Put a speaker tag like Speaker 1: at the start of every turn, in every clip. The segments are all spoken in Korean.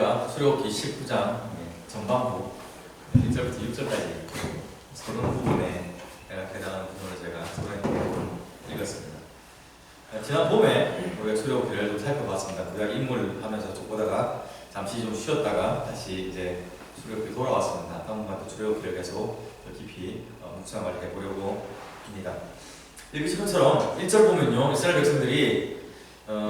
Speaker 1: 우리가 출애굽기 19장 전반부 1절부터 6절까지 서론 부분에 해당하는 부분을 제가 소개해 읽었습니다. 지난 봄에 우리가 출애굽기를 좀 살펴봤습니다. 우리가 인물을 하면서 좀 보다가 잠시 좀 쉬었다가 다시 이제 출애굽기 돌아왔습니다. 당분간 또 출애굽기를 계속 더 깊이 묵상을 해보려고 합니다. 읽으신 것처럼 1절 보면요, 이스라엘 백성들이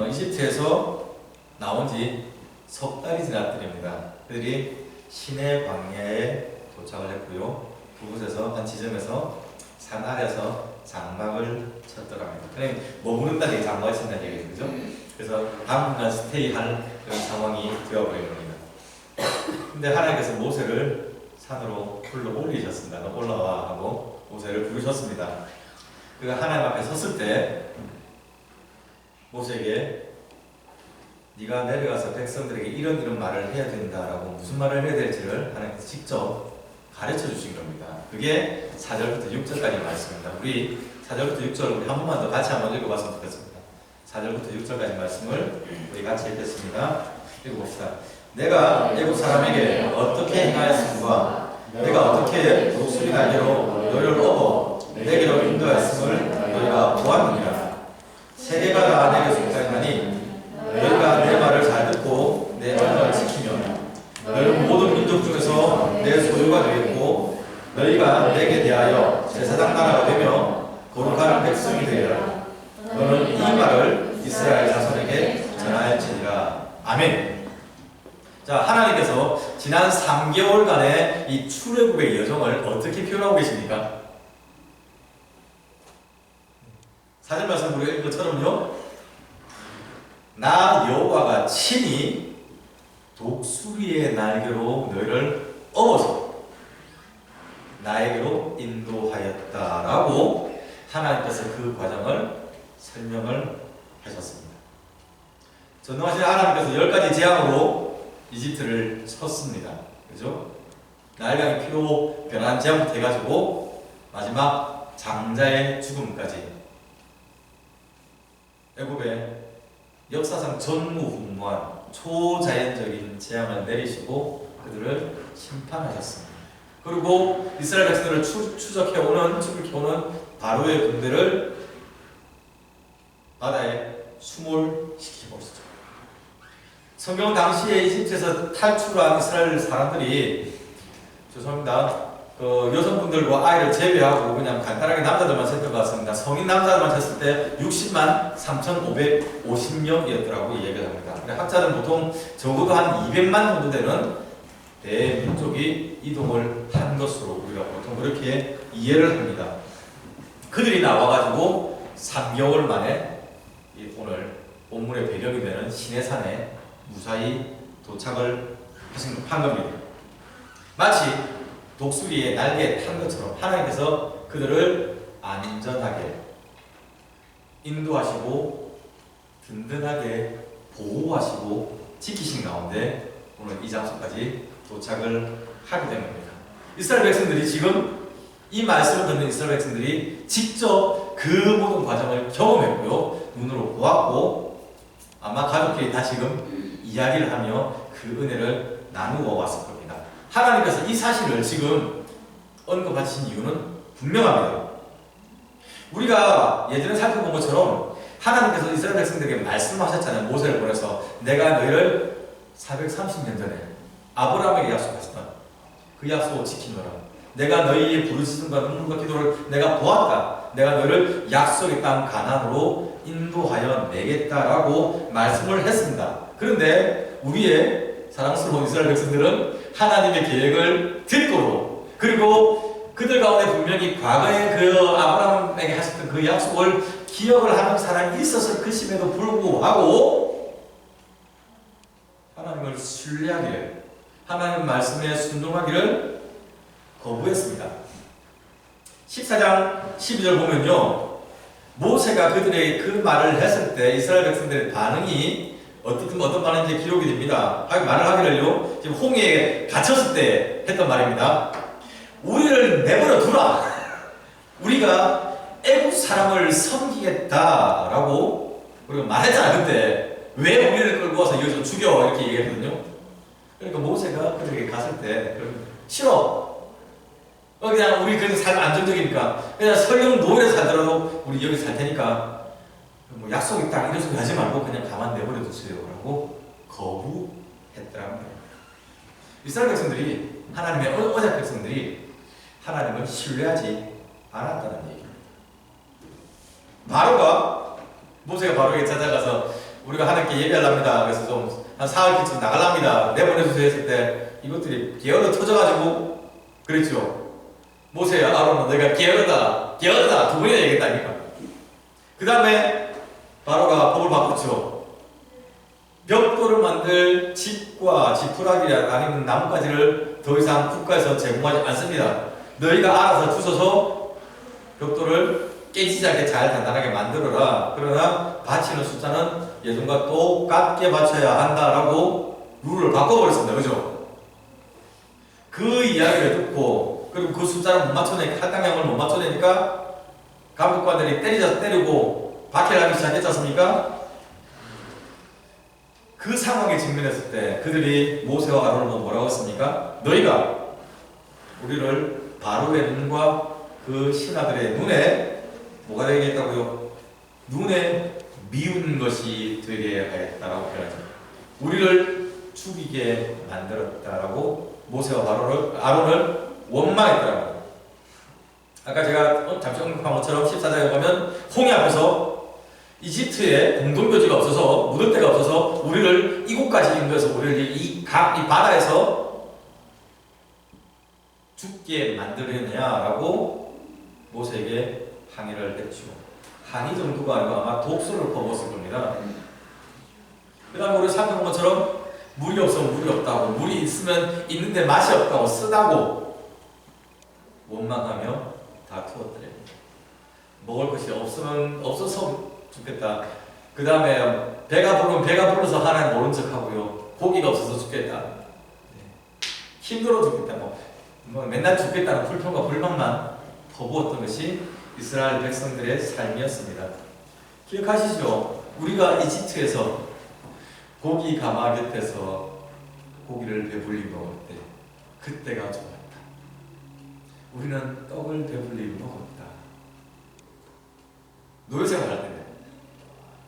Speaker 1: 이집트에서 나온 지 석 달이 지났 때입니다. 그들이 시내 광야에 도착을 했고요. 그곳에서 한 지점에서 산 아래서 장막을 쳤더랍니다. 그냥 머무른다는 얘기, 장막을 친다는 얘기죠. 그죠? 그래서 당분간 스테이할 그런 상황이 되어버린 겁니다. 근데 하나님께서 모세를 산으로 불러 올리셨습니다. 너 올라와 하고 모세를 부르셨습니다. 그가 하나님 앞에 섰을 때 모세에게 네가 내려가서 백성들에게 이런 말을 해야 된다라고 무슨 말을 해야 될지를 하나님께서 직접 가르쳐 주신 겁니다. 그게 4절부터 6절까지 말씀입니다. 우리 4절부터 6절 우리 한 번만 더 같이 한번 읽어봤으면 좋겠습니다. 4절부터 6절까지 말씀을 우리 같이 읽겠습니다. 읽어봅시다. 내가 애국 사람에게 어떻게 행하였음과 내가 어떻게 독수리 날개로 너희를 업어 내게로 인도하였음을 너희가 보았느니라. 세계가 다 내게 속하였나니 너희가 내 말을 잘 듣고 내 언약을 지키면 너희는 모든 민족 중에서 내 소유가 되겠고 너희가 내게 대하여 제사장 나라가 되며 거룩한 백성이 되리라. 너는 이 말을 이스라엘 자손에게 전하였으리라. 아멘. 자, 하나님께서 지난 3개월간의 이 출애굽의 여정을 어떻게 표현하고 계십니까? 4절 말씀 우리가 읽은 것처럼요, 나 여호와가 친히 독수리의 날개로 너희를 업어서 나에게로 인도하였다라고 하나님께서 그 과정을 설명을 하셨습니다. 전능하신 하나님께서 10가지 재앙으로 이집트를 쳤습니다. 그죠? 나일강이 피로 변한 재앙부터 해가지고 마지막 장자의 죽음까지 애굽에 역사상 전무후무한 초자연적인 재앙을 내리시고 그들을 심판하셨습니다. 그리고 이스라엘 백성들을 추격해오는 바로의 군대를 바다에 수몰시키버리시죠. 성경 당시에 이집트에서 탈출한 이스라엘 사람들이, 죄송합니다, 여성분들과 아이를 제외하고 그냥 간단하게 남자들만 살펴봤습니다. 성인 남자들만 쳤을 때 60만 3,550명이었더라고 얘기를 합니다. 학자들은 보통 적어도 한 200만 정도 되는 대민족이 이동을 한 것으로 우리가 보통 그렇게 이해를 합니다. 그들이 나와가지고 3개월 만에 오늘 본문의 배경이 되는 시내산에 무사히 도착을 한 겁니다. 마치 독수리의 날개에 탄 것처럼 하나님께서 그들을 안전하게 인도하시고 든든하게 보호하시고 지키신 가운데 오늘 이 장소까지 도착을 하게 된 겁니다. 이스라엘 백성들이 지금 이 말씀을 듣는 이스라엘 백성들이 직접 그 모든 과정을 경험했고요, 눈으로 보았고 아마 가족끼리 다시금 이야기를 하며 그 은혜를 나누어 왔을 겁니다. 하나님께서 이 사실을 지금 언급하신 이유는 분명합니다. 우리가 예전에 살펴본 것처럼 하나님께서 이스라엘 백성들에게 말씀하셨잖아요. 모세를 보내서 내가 너희를 430년 전에 아브라함에게 약속했던 그 약속을 지키노라. 내가 너희의 부르짖음과 눈물과 기도를 내가 보았다. 내가 너희를 약속의 땅 가나안으로 인도하여 내겠다라고 말씀을 했습니다. 그런데 우리의 사랑스러운 이스라엘 백성들은 하나님의 계획을 듣고, 그리고 그들 가운데 분명히 과거에 그 아브라함에게 하셨던 그 약속을 기억을 하는 사람이 있었을 것임에도 불구하고 하나님을 신뢰하기를, 하나님 말씀에 순종하기를 거부했습니다. 14장 12절 보면요, 모세가 그들에게 그 말을 했을 때 이스라엘 백성들의 반응이 어떤 말인지 기록이 됩니다. 말을 하기를요, 지금 홍해에 갇혔을 때 했던 말입니다. 우리를 내버려 두라. 우리가 애국 사람을 섬기겠다라고 우리가 말했잖아. 그때 왜 우리를 끌고 와서 여기서 죽여 이렇게 얘기했거든요. 그러니까 모세가 그들에게 갔을 때 싫어. 그냥 우리 그래도 삶 안정적이니까 그냥 설령 노예로 살더라도 우리 여기 살 테니까 뭐 약속 있다 이런 소리 하지 말고 그냥 가만 내버려 두세요라고 거부했더라는 거예요. 이스라엘 백성들이 하나님의 언약 백성들이 하나님을 신뢰하지 않았다는 얘기입니다. 바로가 모세가 바로에게 찾아가서 우리가 하나님께 예배하랍니다. 그래서 좀 한 사흘쯤 나가랍니다. 내보내주세요 했을 때 이것들이 게으러 터져가지고 그랬죠. 모세야 아론은 너희가 게으르다 두 번이나 얘기했다니까. 그 다음에 바로가 법을 바꿨죠. 벽돌을 만들 집과 지푸라기라 아니면 나뭇가지를 더 이상 국가에서 제공하지 않습니다. 너희가 알아서 주워서 벽돌을 깨지지 않게 잘 단단하게 만들어라. 그러나 바치는 숫자는 예전과 똑같게 바쳐야 한다라고 룰을 바꿔버렸습니다. 그죠? 그 이야기를 듣고 그리고 그 숫자를 못 맞춰내니까 할당량을 못 맞춰내니까 감독관들이 때리고 박해를 하기 시작했지 않습니까? 그 상황에 직면했을 때 그들이 모세와 아론을 뭐라고 했습니까? 너희가 우리를 바로의 눈과 그 신하들의 눈에 뭐가 되겠다고요? 눈에 미운 것이 되게 하였다라고 표현하죠. 우리를 죽이게 만들었다라고 모세와 아론을 원망했더라고요. 아까 제가 잠시 언급한 것처럼 14장에 보면 홍해 앞에서 이집트에 공동묘지가 없어서 묻을 데가 없어서 우리를 이곳까지 인도해서 우리를 이 바다에서 죽게 만들었냐라고 모세에게 항의를 했죠. 항의 정도가 아니고 아마 독소를 퍼부었을 겁니다. 그 다음에 우리 살펴본 것처럼 물이 없으면 물이 없다고, 물이 있으면 있는데 맛이 없다고, 쓰다고 원망하며 다투었더래요. 먹을 것이 없으면 없어서 죽겠다. 그 다음에 배가 부르면 배가 불러서 하나님 모른 척하고요. 고기가 없어서 죽겠다. 힘들어 죽겠다. 뭐 맨날 죽겠다는 불평과 불만만 퍼부었던 것이 이스라엘 백성들의 삶이었습니다. 기억하시죠? 우리가 이집트에서 고기 가마 곁에서 고기를 배불리 먹을 때 그때가 좋았다. 우리는 떡을 배불리 먹었다. 노예생활 할 때는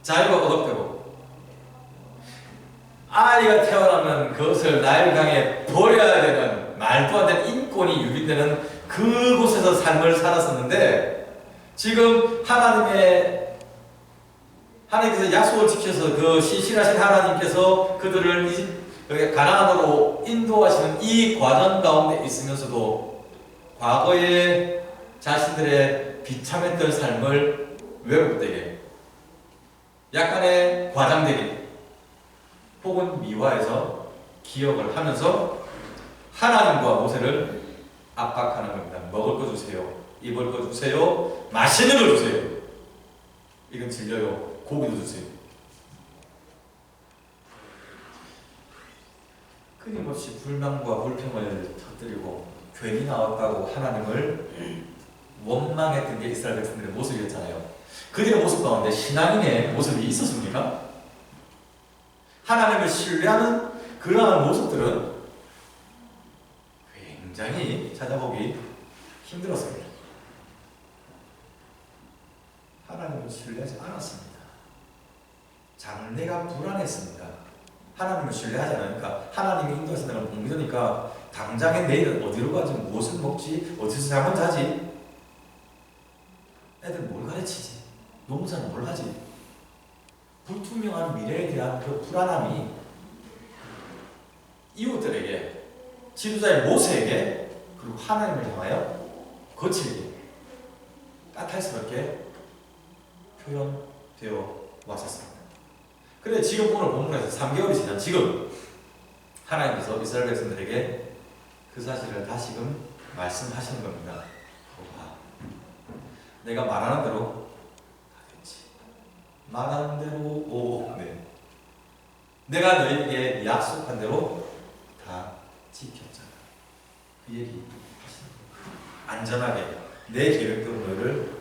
Speaker 1: 자유가 거듭되고 아이가 태어나면 그것을 나일강에 버려야 되는 말도 안 되는 인권이 유린되는 그곳에서 삶을 살았었는데 지금 하나님께서 약속을 지켜서 그 신실하신 하나님께서 그들을 가나안으로 인도하시는 이 과정 가운데 있으면서도 과거에 자신들의 비참했던 삶을 왜곡되게 약간의 과장되게 혹은 미화해서 기억을 하면서 하나님과 모세를 압박하는 겁니다. 먹을 거 주세요. 입을 거 주세요. 맛있는 거 주세요. 이건 질려요. 고기도 주세요. 끊임없이 불만과 불평을 터뜨리고 괜히 나왔다고 하나님을 원망했던 게 이스라엘 백성들의 모습이었잖아요. 그들의 모습 가운데 신앙인의 모습이 있었습니까? 하나님을 신뢰하는 그러한 모습들은 굉장히 찾아보기 힘들었습니다. 하나님을 신뢰하지 않았습니다. 장래가 불안했습니다. 하나님을 신뢰하지 않으니까 하나님이 인도해서 내가 못 믿으니까 당장에 내일은 어디로 가지, 무엇을 먹지, 어디서 잠을 자지, 애들 뭘 가르치지, 농사는 뭘 하지. 불투명한 미래에 대한 그 불안함이 이웃들에게, 지도자의 모세에게, 그리고 하나님을 향하여 거칠게 까탈스럽게 표현되어 왔었습니다. 그런데 지금 오늘 본문에서 3개월이 지난 지금 하나님께서 이스라엘 백성들에게 그 사실을 다시금 말씀하시는 겁니다. 내가 말하는 대로 하겠지. 말하는 대로 내가 너희에게 약속한 대로 다 지켰잖아. 그 얘기 하시는 거예요. 안전하게 내 계획대로 너희를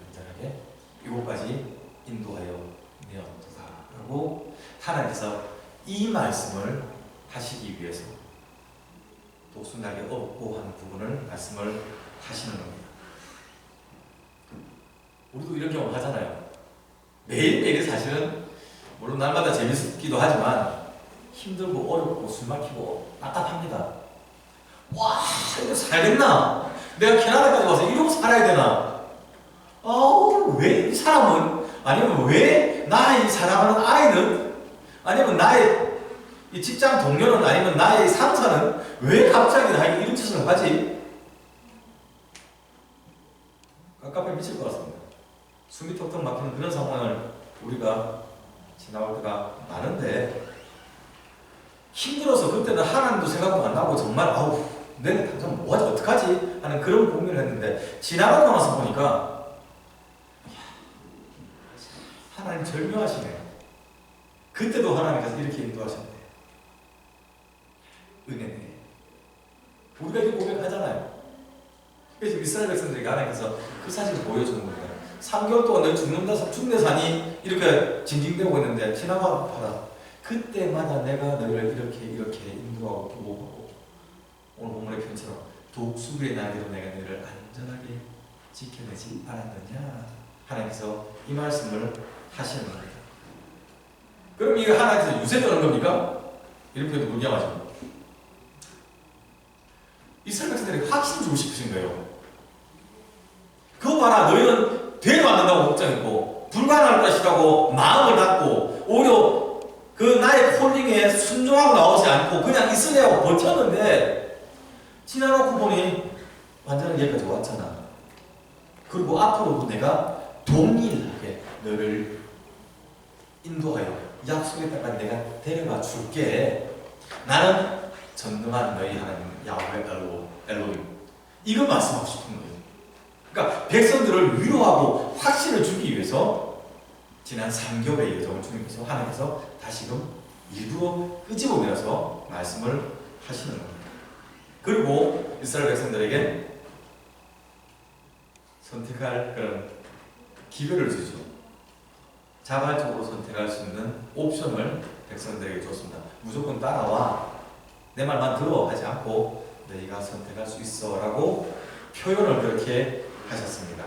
Speaker 1: 안전하게 이곳까지 인도하여 내었다 라고 하나님께서 이 말씀을 하시기 위해서 독순하게 없고 하는 부분을 말씀을 하시는 겁니다. 우리도 이런 경험 하잖아요. 매일매일 사실은 물론 날마다 재밌기도 하지만 힘들고 어렵고 숨막히고 답답합니다. 와, 이거 살겠나? 내가 캐나다까지 와서 이러고 살아야 되나? 왜 이 사람은, 아니면 왜 나의 사랑하는 아이는, 아니면 나의 이 직장 동료는, 아니면 나의 상사는 왜 갑자기 나에게 이런 짓을 하지? 깝깝해 미칠 것 같습니다. 숨이 턱턱 막히는 그런 상황을 우리가 지나올 때가 많은데, 힘들어서 그때는 하나님도 생각도 안 나고 정말 내가 당장 뭐하지 어떡하지 하는 그런 고민을 했는데, 지나고 나서 보니까 하나님 절묘하시네요. 그때도 하나님께서 이렇게 인도하셨네. 은혜네. 우리가 이렇게 고백하잖아요. 그래서 이스라엘 백성들에게 하나님께서 그 사실을 보여주는 겁니다. 3개월 동안 너 죽는다, 죽내산이 이렇게 징징대고 있는데 지나가봐라. 그때마다 내가 너희를 이렇게 인도하고 보호하고, 오늘 본문의 표현처럼 독수리의 날개로 내가 너희를 안전하게 지켜내지 않았느냐. 하나님께서 이 말씀을 하시는 겁니다. 그럼 이거 하나님께서 유세 떠는 겁니까? 이런 표현도 무리하죠. 이스라엘 백성들에게 확신 주고 싶으신 거예요. 그거 봐라, 너희는 되도 않는다고 걱정했고 불가능할 것이라고 마음을 닫고 오히려 그 나의 콜링에 순종하고 나오지 않고 그냥 있으려고 버텼는데, 지나놓고 보니 완전히 여기까지 왔잖아. 그리고 앞으로도 내가 동일하게 너를 인도하여 약속의 땅까지 내가 데려가 줄게. 나는 전능한 너희 하나님 야훼 엘로힘. 이거 말씀하고 싶은 거예요. 그러니까 백성들을 위로하고 확신을 주기 위해서 지난 3개월의 여정을 주님께서 하나님께서 다시금 일부러 끄집어내서 말씀을 하시는 겁니다. 그리고 이스라엘 백성들에게 선택할 그런 기회를 주죠. 자발적으로 선택할 수 있는 옵션을 백성들에게 줬습니다. 무조건 따라와, 내 말만 들어 하지 않고 너희가 선택할 수 있어 라고 표현을 그렇게 하셨습니다.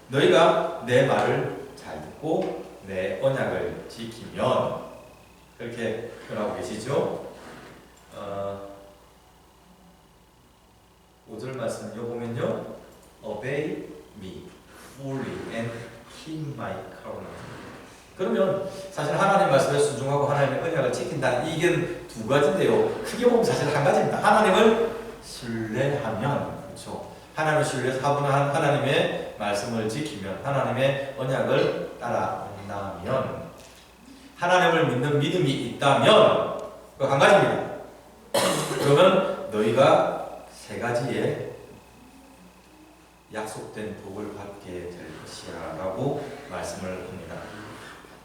Speaker 1: 너희가 내 말을 잘 듣고 내 언약을 지키면, 그렇게 표현하고 계시죠. 5절 말씀 보면요, Obey me fully and keep my covenant. 그러면 사실 하나님 말씀에 순종하고 하나님의 언약을 지킨다는 이게 두 가지인데요, 크게 보면 사실 한 가지입니다. 하나님을 신뢰하면, 그렇죠, 하나님을 신뢰해서 하나님의 말씀을 지키면, 하나님의 언약을 따라간다면, 하나님을 믿는 믿음이 있다면, 그 한 가지입니다. 그러면 너희가 세 가지의 약속된 복을 받게 될 것이야 라고 말씀을 합니다.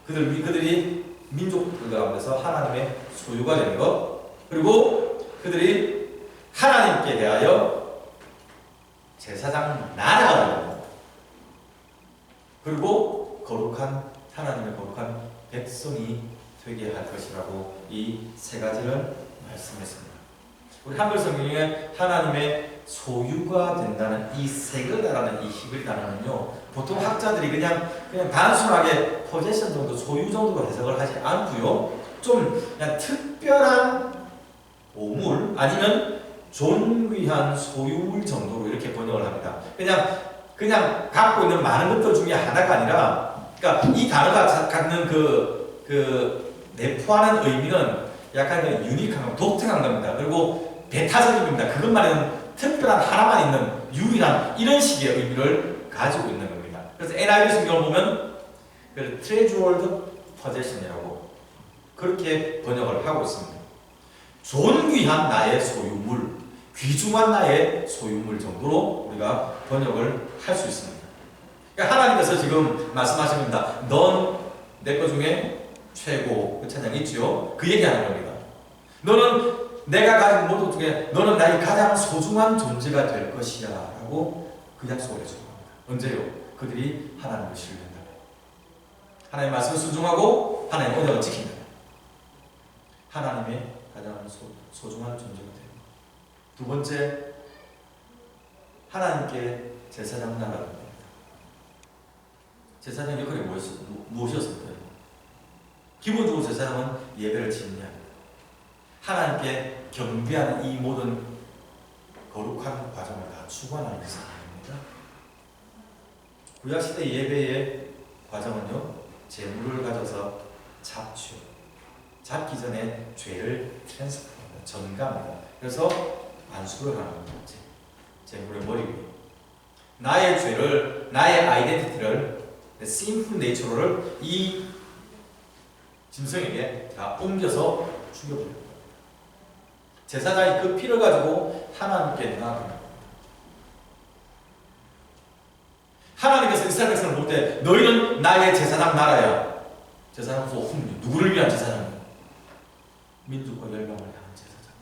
Speaker 1: 그들이 민족들 가운데서 하나님의 소유가 되는 것, 그리고 그들이 하나님께 대하여 제사장 나라가 되는 것, 그리고 하나님의 거룩한 백성이 되게 할 것이라고 이 세 가지를 말씀했습니다. 우리 한글 성경에 하나님의 소유가 된다는 이 세그라는 이 히브리 단어는요, 보통 학자들이 그냥 단순하게 포제션 정도, 소유 정도로 해석을 하지 않고요, 좀 그냥 특별한 보물 아니면 존귀한 소유물 정도로 이렇게 번역을 합니다. 그냥 갖고 있는 많은 것들 중에 하나가 아니라, 그러니까 이 단어가 갖는 그 내포하는 의미는 약간 유니크한, 독특한 겁니다. 그리고 배타적입니다. 그것만은 특별한 하나만 있는 유일한 이런 식의 의미를 가지고 있는 겁니다. 그래서 NIV 성경을 보면 treasured possession이라고 그렇게 번역을 하고 있습니다. 존귀한 나의 소유물, 귀중한 나의 소유물 정도로 우리가 번역을 할 수 있습니다. 그러니까 하나님께서 지금 말씀하십니다. 넌 내 것 중에 최고, 그 찬양이 있죠. 그 얘기하는 겁니다. 너는 내가 가진 모든 것 중에 너는 나의 가장 소중한 존재가 될 것이야 라고 그 약속을 해주는 겁니다. 언제요? 그들이 하나님을 신뢰한다. 하나님의 말씀을 순종하고 하나님의 언약을 지킨다. 하나님의 가장 소중한 존재가 됩니다. 두 번째, 하나님께 제사장 나라가 됩니다. 제사장 역할이 무엇이었을까요? 기본적으로 제사장은 예배를 진행해야 합니다. 하나님께 경배하는 이 모든 거룩한 과정을 다 주관하는 사람입니다. 구약시대 예배의 과정은요, 제물을 가져서 잡죠. 잡기 전에 죄를 트랜스퍼합니다. 전가합니다. 그래서 안수를 하는 거지. 제물의 머리 위에 나의 죄를, 나의 아이덴티티를, sinful nature를 이 짐승에게 다 옮겨서 죽여버립니다. 제사장이 그 피를 가지고 하나님께 나아갑니다. 하나님께서 이스라엘 백성을 볼 때 너희는 나의 제사장 나라야. 제사장 소금, 누구를 위한 제사장이야? 민족과 열방을 향한 제사장.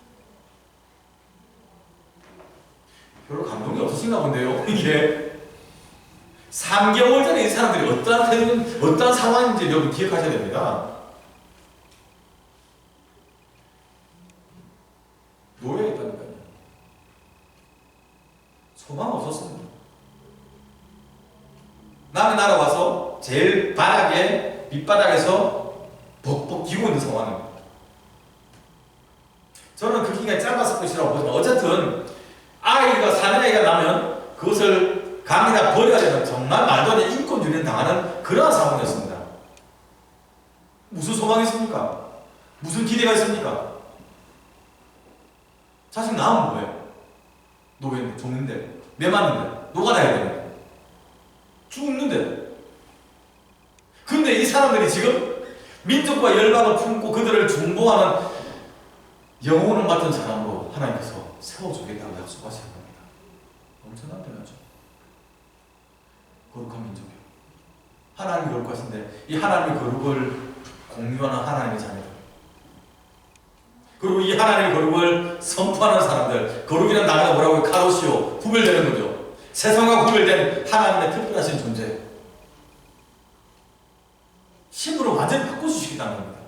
Speaker 1: 별로 감동이 없으신가 본데요. 이게 3개월 전에 이 사람들이 어떠한 상황인지 여러분 기억하셔야 됩니다. 노예에 있다니까요. 소망 없었습니다. 남의 나라 와서 제일 바닥에 밑바닥에서 벅벅 기고 있는 상황입니다. 저는 그 기간이 짧았을 것이라고 보지만 어쨌든 사내아이가 나면 그것을 강에다 버려야 되는 정말 말도 안 되는 인권유린 당하는 그러한 상황이었습니다. 무슨 소망이 있습니까? 무슨 기대가 있습니까? 자식 낳으면 뭐예요? 노예인데, 종인데, 매맞는데, 노가다해야 되는데, 죽는데. 근데 이 사람들이 지금 민족과 열방을 품고 그들을 중보하는 영혼을 맡은 사람으로 하나님께서 세워주겠다고 약속하시는 겁니다. 엄청난 변화죠. 거룩한 민족이에요. 하나님이 거룩하신데 이 하나님의 거룩을 공유하는 하나님의 자녀들, 그리고 이 하나님의 거룩을 선포하는 사람들, 거룩이라는 단어가 뭐라고요? 카도시오, 구별되는 거죠. 세상과 구별된 하나님의 특별하신 존재, 신부로 완전히 바꿔주시겠다는 겁니다.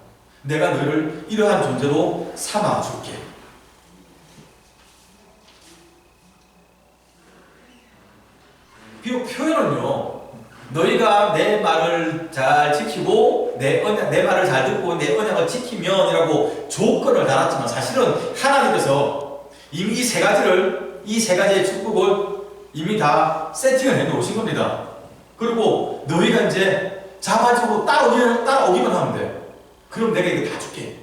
Speaker 1: 내가 너를 이러한 존재로 삼아줄게. 비록 표현은요, 너희가 내 말을 잘 지키고 내 말을 잘 듣고 내 언약을 지키면이라고 조건을 달았지만 사실은 하나님께서 이미 이 세 가지의 축복을 이미 다 세팅을 해 놓으신 겁니다. 그리고 너희가 이제 자발적으로 따라오기만 하면 돼. 그럼 내가 이거 다 줄게.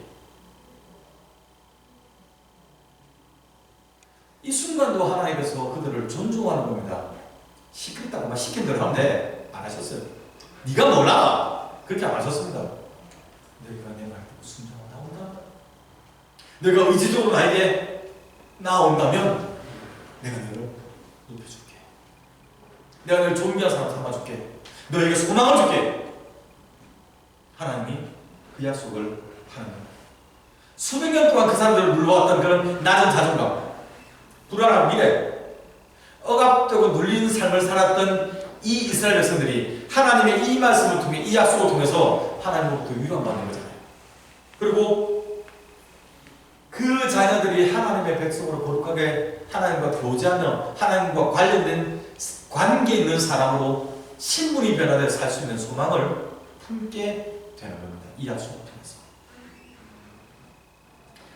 Speaker 1: 이 순간도 하나님께서 그들을 존중하는 겁니다. 시끄럽다고 막 시킨 대로 하면 돼. 안 하셨어요. 네가 몰라. 그렇게 안 하셨습니다. 너희가 내 말 듣고 순종하고 나온다. 너희가 의지적으로 나에게 나온다면 내가 너를 높여줄게. 내가 너를 존귀한 사람 삼아줄게. 너에게 소망을 줄게. 하나님이 그 약속을 하는 겁니다. 수백 년 동안 그 사람들을 눌러왔던 그런 낮은 자존감, 불안한 미래, 억압되고 눌린 삶을 살았던 이 이스라엘 백성들이 하나님의 이 말씀을 통해, 이 약속을 통해서 하나님으로부터 위로받는 거잖아요. 그리고 그 자녀들이 하나님의 백성으로 거룩하게 하나님과 교제하며 하나님과 관련된 관계 있는 사람으로 신분이 변화되어 살 수 있는 소망을 품게 되는 겁니다. 이 약속을 통해서.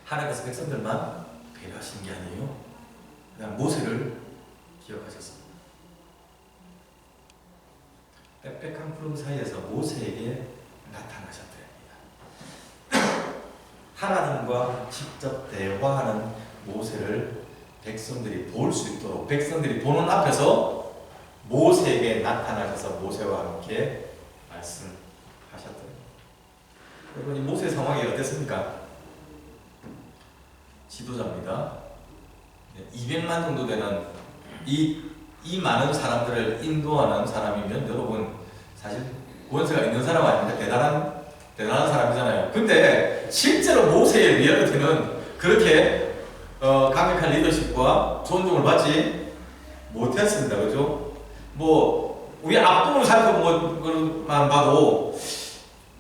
Speaker 1: 하나님께서 백성들만 배려하시는 게 아니에요. 그냥 모세를 기억하셨습니다. 빽빽한 구름 사이에서 모세에게 나타나셨답니다. 하나님과 직접 대화하는 모세를 백성들이 볼 수 있도록, 백성들이 보는 앞에서 모세에게 나타나셔서 모세와 함께 말씀하셨답니다. 여러분, 이 모세의 상황이 어땠습니까? 지도자입니다. 200만 정도 되는 이 많은 사람들을 인도하는 사람이면 여러분 사실 권세가 있는 사람 아닙니까? 대단한 사람이잖아요. 근데 실제로 모세의 리얼리티는 그렇게 강력한 리더십과 존중을 받지 못했습니다. 그죠? 우리 앞부분을 살펴본 것만 봐도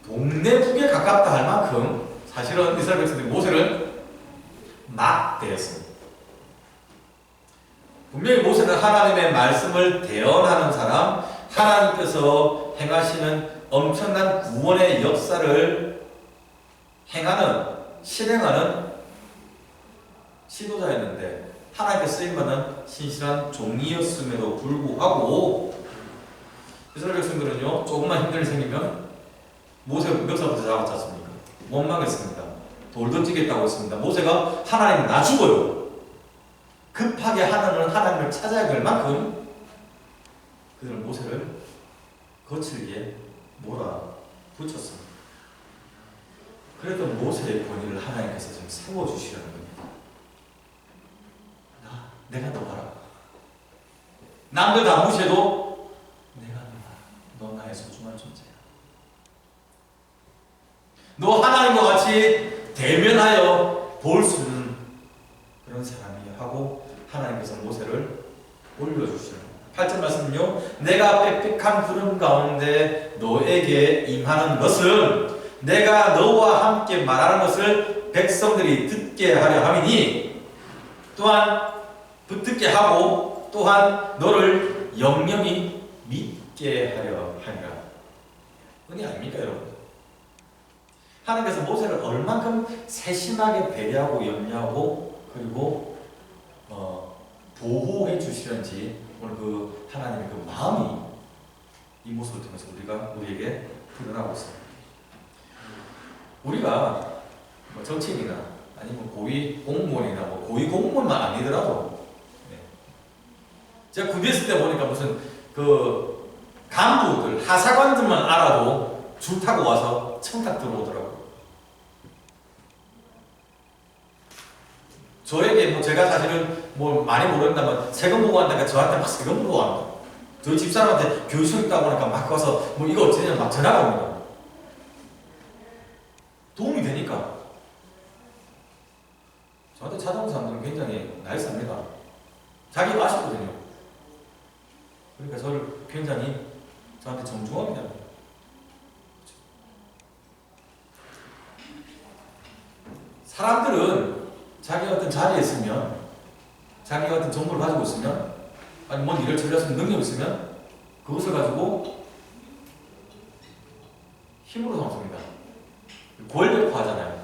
Speaker 1: 동네 북에 가깝다 할 만큼 사실은 이스라엘 백성들이 모세를 막대였습니다. 분명히 모세는 하나님의 말씀을 대언하는 사람, 하나님께서 행하시는 엄청난 구원의 역사를 행하는, 실행하는 지도자였는데 하나님께 쓰임받는 신실한 종이었음에도 불구하고 이스라엘 백성들은요, 조금만 힘든 일이 생기면 모세가 멱살부터 잡았지 않습니까? 원망했습니다. 돌 던지겠다고 했습니다. 모세가 하나님 나 죽어요. 급하게 하나님을 찾아야 될 만큼 그들은 모세를 거칠게 몰아붙였습니다. 그랬던 모세의 권위를 하나님께서 좀 세워주시려는 겁니다. 내가 너 봐라. 남들 다 무시해도 내가 너 봐라. 너 나의 소중한 존재야. 너 하나님과 같이 대면하여 볼 수 있는 그런 사람이야 하고 하나님께서 모세를 올려주시는 8절 말씀은요, 내가 빽빽한 구름 가운데 너에게 임하는 것은 내가 너와 함께 말하는 것을 백성들이 듣게 하려 함이니 또한 듣게 하고 또한 너를 영영히 믿게 하려 하리라. 은혜 아닙니까 여러분? 하나님께서 모세를 얼만큼 세심하게 배려하고 염려하고 그리고 보호해 주시는지 오늘 그 하나님의 그 마음이 이 모습을 통해서 우리에게 드러나고 있습니다. 우리가 뭐 정치인이나 아니면 고위 공무원이나 뭐 고위 공무원만 아니더라도 제가 군대 있을 때 보니까 무슨 그 간부들 하사관들만 알아도 줄 타고 와서 청탁 들어오더라고요. 저에게 뭐 제가 사실은 뭐 많이 모른다면 세금 보고 한다니까 저한테 막 세금 보고 합니다. 저희 집사람한테 교육청 있다고 하니까 막 와서 뭐 이거 어쩌냐 막 전화가 옵니다. 도움이 되니까. 저한테 찾아온 사람들은 굉장히 나이스합니다. 자기가 아쉽거든요. 그러니까 저를 굉장히 저한테 정중합니다. 사람들은 자기가 어떤 자리에 있으면, 자기가 어떤 정보를 가지고 있으면, 아니 뭔 일을 처리할 수 있는 능력이 있으면 그것을 가지고 힘으로 삼습니다. 권력화하잖아요.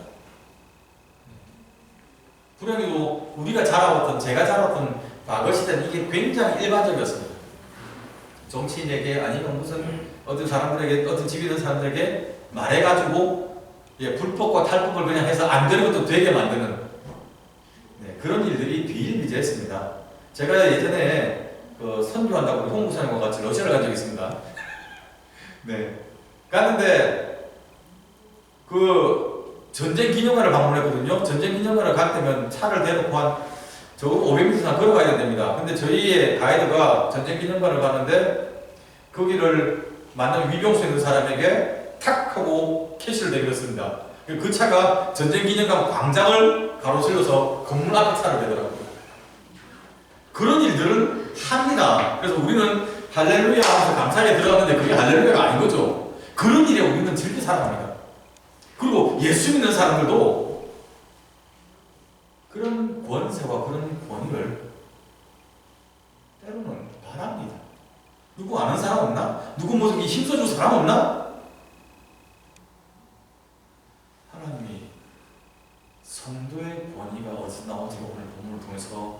Speaker 1: 불행히도 우리가 자라왔던, 제가 자라왔던 과거 시대는 이게 굉장히 일반적이었습니다. 정치인에게 아니면 무슨 어떤 사람들에게, 어떤 집에 있는 사람들에게 말해가지고 불법과 탈법을 그냥 해서 안 되는 것도 되게 만드는 그런 일들이 비일비재했습니다. 제가 예전에 그 선교한다고 홍무사님과 같이 러시아를 간 적이 있습니다. 네. 갔는데 그 전쟁 기념관을 방문했거든요. 전쟁 기념관을 갈 때면 차를 대놓고 한 적어도 500m 이상 걸어가야 됩니다. 근데 저희의 가이드가 전쟁 기념관을 갔는데 거기를 만난 위병소에 있는 사람에게 탁 하고 캐시를 내밀었습니다. 그 차가 전쟁 기념관 광장을 가로질러서 건물 앞에 차를 대더라고요. 그런 일들을 합니다. 그래서 우리는 할렐루야 하면서 감사하게 들어갔는데 그게 할렐루야가 아닌 거죠. 그런 일에 우리는 즐겨 살아갑니다. 그리고 예수 믿는 사람들도 그런 권세와 그런 권위를 때로는 바랍니다. 누구 아는 사람 없나? 누구 모습이 힘써줄 사람 없나? 하나님이 성도의 권위가 어디서 나온지 오늘 본문을 통해서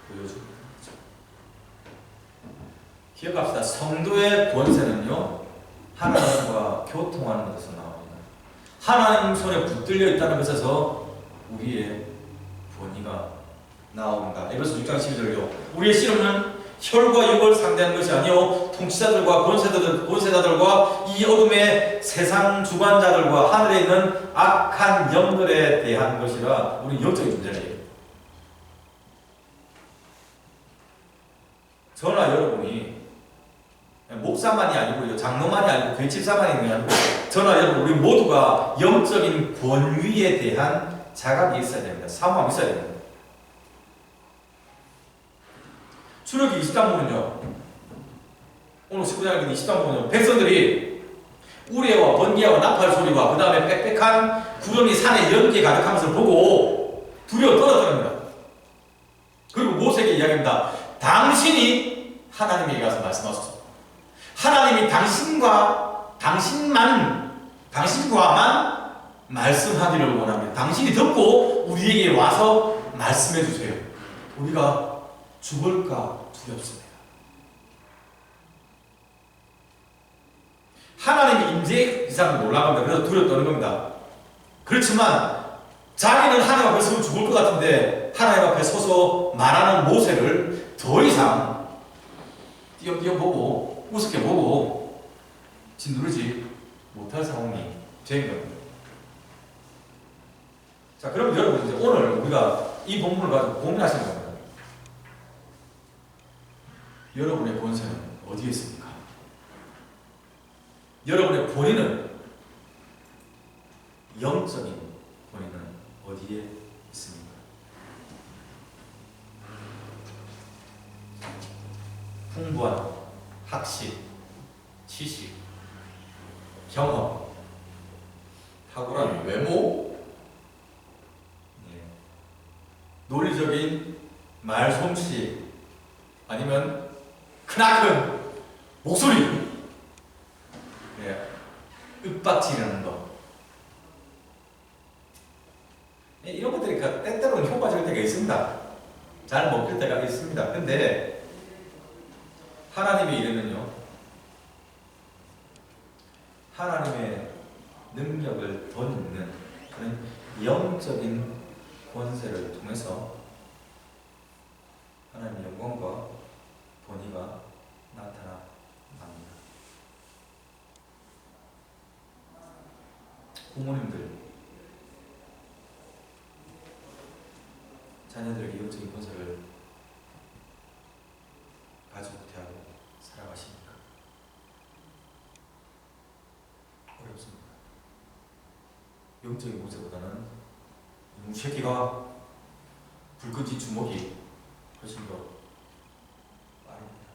Speaker 1: 보여줍니다. 기억합시다. 성도의 권세는요, 하나님과 교통하는 것에서 나옵니다. 하나님 손에 붙들려 있다는 것에서 우리의 권위가 나온다. 에베소 6장 12절요. 우리의 씨름은 혈과 육을 상대하는 것이 아니요 통치자들과 권세자들과 이 어둠의 세상 주관자들과 하늘에 있는 악한 영들에 대한 것이라. 우리 영적인 존재예요. 저나 여러분이 목사만이 아니고 장로만이 아니고 교집사만이 아니고 저나 여러분 우리 모두가 영적인 권위에 대한 자각이 있어야 됩니다. 사모함이 있어야 됩니다. 출애굽기 20장 보면요, 오늘 19장 20장 보면요, 백성들이 우레와 번개와 나팔 소리와 그 다음에 빽빽한 구름이 산에 연기에 가득한 것을 보고 두려워 떨어뜨립니다. 그리고 모세에게 이야기합니다. 당신이 하나님에게 가서 말씀하소서. 하나님이 당신과만 말씀하기를 원합니다. 당신이 듣고 우리에게 와서 말씀해 주세요. 우리가 죽을까 두렵습니다. 하나님의 임재 이상 놀라겁니다. 그래서 두려워 떠는 겁니다. 그렇지만 자기는 하나님 앞에 서면 죽을 것 같은데 하나님 앞에 서서 말하는 모세를 더 이상 띄엄띄엄 우습게 보고 짓누르지 못할 상황이 된 겁니다. 자, 그럼 여러분 이제 오늘 우리가 이 본문을 가지고 고민하시는 겁니다. 여러분의 본세는 어디에 있습니까? 여러분의 본인은, 영적인 본인은 어디에 있습니까? 풍부한 학식, 지식, 경험, 탁월한 외모, 논리적인 말솜씨, 아니면 크나큰 목소리, 윽박지르는 것, 이런 것들이 때때로는 효과적일 때가 있습니다. 잘 먹힐 때가 있습니다. 근데 하나님의 일에는요, 하나님의 능력을 돋는 그런 영적인 권세를 통해서 하나님의 영광과 본의가 나타납니다. 부모님들, 자녀들에게 영적인 권세를 가지고 대하고 살아가십니까? 어렵습니다. 영적인 권세보다는 이놈 새끼가 불 끈진 주먹이 훨씬 더 빠릅니다.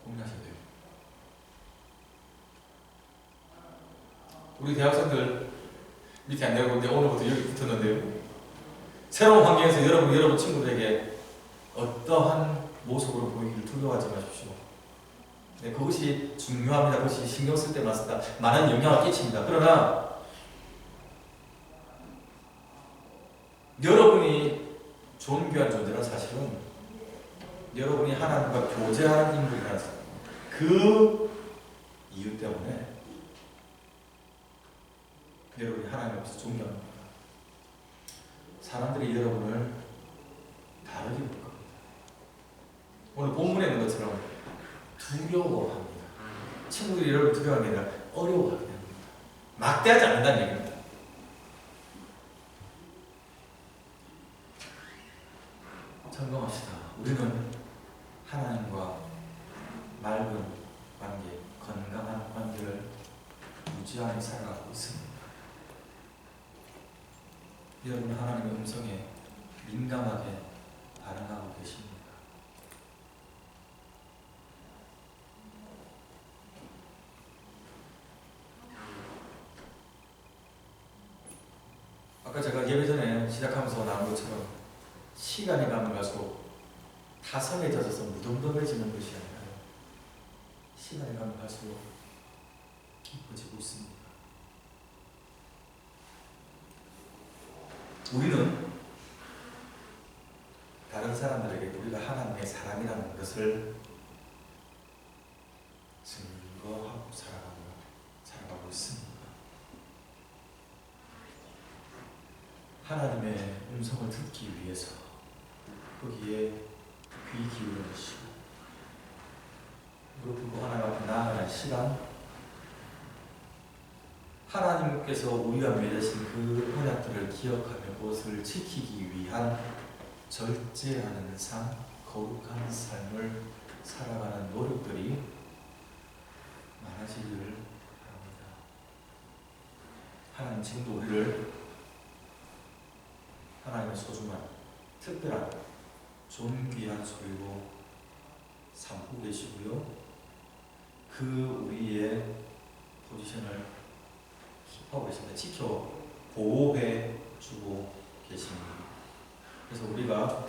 Speaker 1: 고민하셔야 돼요. 우리 대학생들 밑에 안 내려오는데 오늘부터 여기 붙었는데요. 새로운 환경에서 여러분 친구들에게 어떠한 모습으로 보이기를 두려워하지 마십시오. 네, 그것이 중요합니다. 그것이 신경 쓸 때만 쓴다. 많은 영향을 끼칩니다. 그러나 여러분이 존귀한 존재는 사실은 여러분이 하나님과 교제하는 인물이라는 그 이유 때문에 여러분이 하나님 앞에서 존경합니다. 사람들이 여러분을 다르게 볼 겁니다. 오늘 본문에 있는 것처럼 두려워합니다. 친구들이 여러분 두려워하는 게 아니라 어려워하게 됩니다. 막대하지 않는다는 얘기입니다. 점검합시다. 우리는 하나님과 맑은 관계, 건강한 관계를 유지하며 살아가고 있습니다. 여러분 하나님의 음성에 민감하게 반응하고 계십니까? 아까 제가 예배 전에 시작하면서 나온 것처럼 시간이 가면 갈수록 타성에 젖어서 무덤덤해지는 것이 아니라 시간이 가면 갈수록 깊어지고 있습니다. 우리는 다른 사람들에게 우리가 하나님의 사람이라는 것을 증거하고 살아가고 있습니다. 하나님의 음성을 듣기 위해서 거기에 귀 기울여 주시고 무릎 꿇고 하나님 앞에 나아가는 시간, 하나님께서 우리와 맺으신 그 언약들을 기억하며 그것을 지키기 위한 절제하는 삶, 거룩한 삶을 살아가는 노력들이 많아지기를 바랍니다. 하나님 지금도 우리를 하나님의 소중한, 특별한, 존귀한 소리로 삼고 계시고요. 그 우리의 포지션을 하고 계십니다. 지켜 보호해 주고 계십니다. 그래서 우리가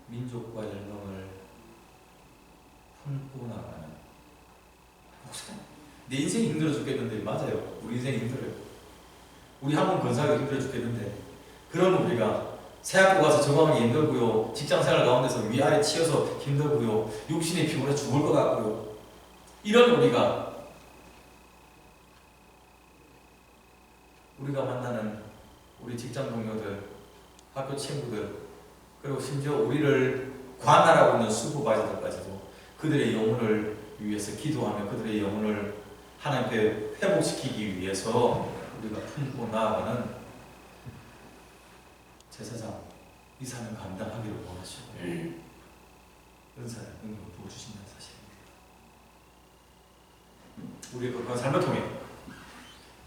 Speaker 1: 민족과 열방을 품고 나가는, 내 인생이 힘들어 죽겠는데, 맞아요. 우리 인생이 힘들어요. 우리 한 번 건사하기 힘들어 죽겠는데, 그럼 우리가 새학교 가서 적응하기 힘들고요, 직장생활 가운데서 위아래 치여서 힘들고요, 육신이 피곤해 죽을 것 같고요, 이런 우리가 만나는 우리 직장 동료들, 학교 친구들, 그리고 심지어 우리를 관할하고 있는 수부바지들까지도 그들의 영혼을 위해서 기도하며 그들의 영혼을 하나님께 회복시키기 위해서 우리가 품고 나아가는 제사장 이 삶을 감당하기를 원하시고 은사를 능력을 부어주신다는 사실입니다. 우리의 거룩한 삶을 통해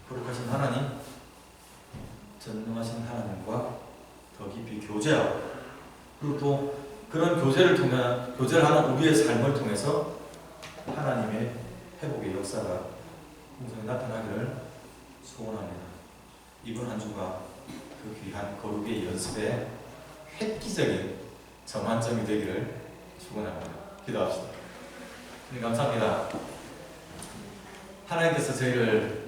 Speaker 1: 거룩하신 하나님, 전능하신 하나님과 더 깊이 교제하고, 그리고 또 그런 교제를 하는 우리의 삶을 통해서 하나님의 회복의 역사가 풍성히 나타나기를 소원합니다. 이번 한 주가 그 귀한 거룩의 연습에 획기적인 전환점이 되기를 축원합니다. 기도합시다. 감사합니다. 하나님께서 저희를